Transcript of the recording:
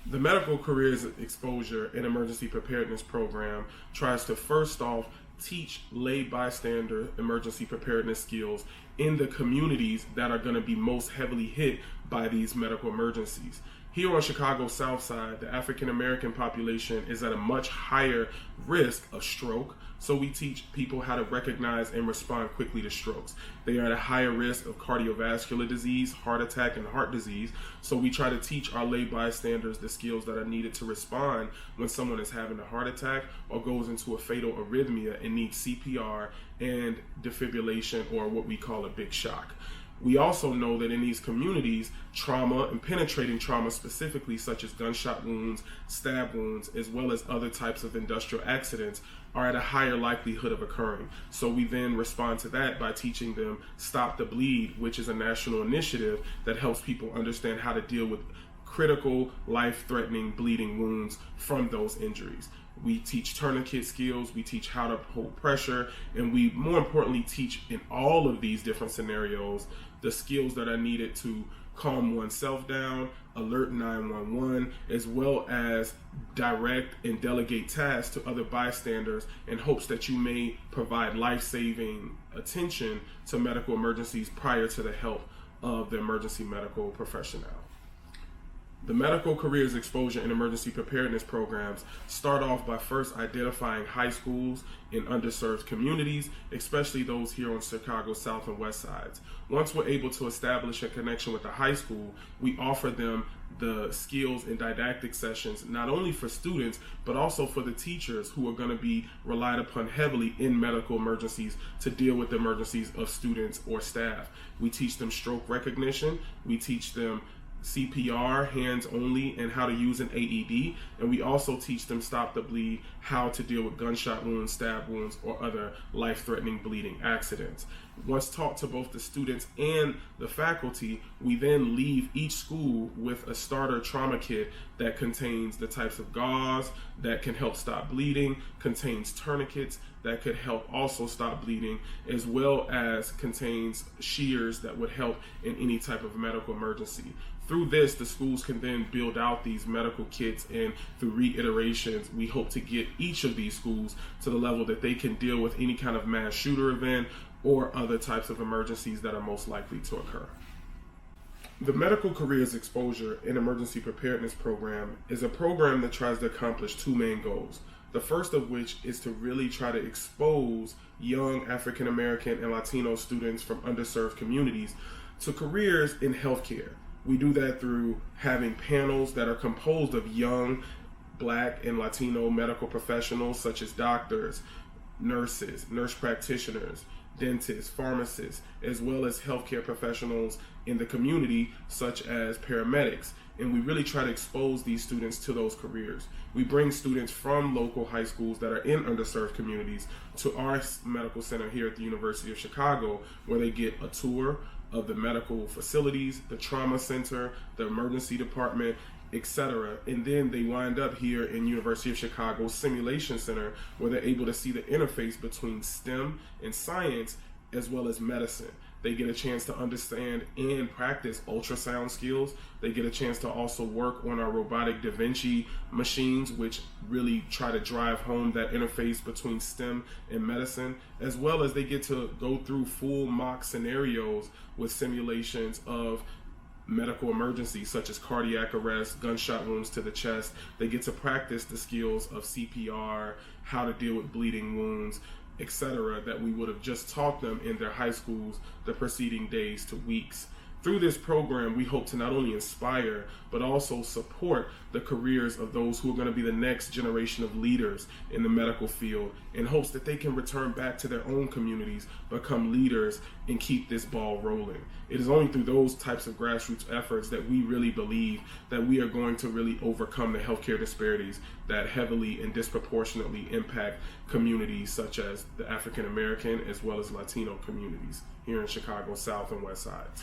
The Medical Careers Exposure and Emergency Preparedness Program tries to first off teach lay bystander emergency preparedness skills in the communities that are going to be most heavily hit by these medical emergencies. Here on Chicago's South Side, the African American population is at a much higher risk of stroke, so we teach people how to recognize and respond quickly to strokes. They are at a higher risk of cardiovascular disease, heart attack, and heart disease, so we try to teach our lay bystanders the skills that are needed to respond when someone is having a heart attack or goes into a fatal arrhythmia and needs CPR and defibrillation, or what we call a big shock. We also know that in these communities, trauma and penetrating trauma specifically, such as gunshot wounds, stab wounds, as well as other types of industrial accidents, are at a higher likelihood of occurring. So we then respond to that by teaching them Stop the Bleed, which is a national initiative that helps people understand how to deal with critical, life-threatening bleeding wounds from those injuries. We teach tourniquet skills, we teach how to hold pressure, and we more importantly teach in all of these different scenarios the skills that are needed to calm oneself down, alert 911, as well as direct and delegate tasks to other bystanders in hopes that you may provide life-saving attention to medical emergencies prior to the help of the emergency medical professional. The Medical Careers Exposure and Emergency Preparedness programs start off by first identifying high schools in underserved communities, especially those here on Chicago's South and West Sides. Once we're able to establish a connection with the high school, we offer them the skills and didactic sessions, not only for students, but also for the teachers who are going to be relied upon heavily in medical emergencies to deal with the emergencies of students or staff. We teach them stroke recognition, we teach them CPR, hands only, and how to use an AED, and we also teach them Stop the Bleed, how to deal with gunshot wounds, stab wounds, or other life-threatening bleeding accidents. Once taught to both the students and the faculty, we then leave each school with a starter trauma kit that contains the types of gauze that can help stop bleeding, contains tourniquets that could help also stop bleeding, as well as contains shears that would help in any type of medical emergency. Through this, the schools can then build out these medical kits, and through reiterations, we hope to get each of these schools to the level that they can deal with any kind of mass shooter event or other types of emergencies that are most likely to occur. The Medical Careers Exposure and Emergency Preparedness Program is a program that tries to accomplish two main goals. The first of which is to really try to expose young African American and Latino students from underserved communities to careers in healthcare. We do that through having panels that are composed of young Black and Latino medical professionals such as doctors, nurses, nurse practitioners, dentists, pharmacists, as well as healthcare professionals in the community such as paramedics. And we really try to expose these students to those careers. We bring students from local high schools that are in underserved communities to our medical center here at the University of Chicago, where they get a tour of the medical facilities, the trauma center, the emergency department, etc. And then they wind up here in University of Chicago's Simulation Center, where they're able to see the interface between STEM and science as well as medicine. They get a chance to understand and practice ultrasound skills. They get a chance to also work on our robotic Da Vinci machines, which really try to drive home that interface between STEM and medicine, as well as they get to go through full mock scenarios with simulations of medical emergencies such as cardiac arrest, gunshot wounds to the chest. They get to practice the skills of CPR, how to deal with bleeding wounds, etc., that we would have just taught them in their high schools the preceding days to weeks. Through this program, we hope to not only inspire, but also support the careers of those who are going to be the next generation of leaders in the medical field, in hopes that they can return back to their own communities, become leaders, and keep this ball rolling. It is only through those types of grassroots efforts that we really believe that we are going to really overcome the healthcare disparities that heavily and disproportionately impact communities such as the African American as well as Latino communities here in Chicago's South and West Sides.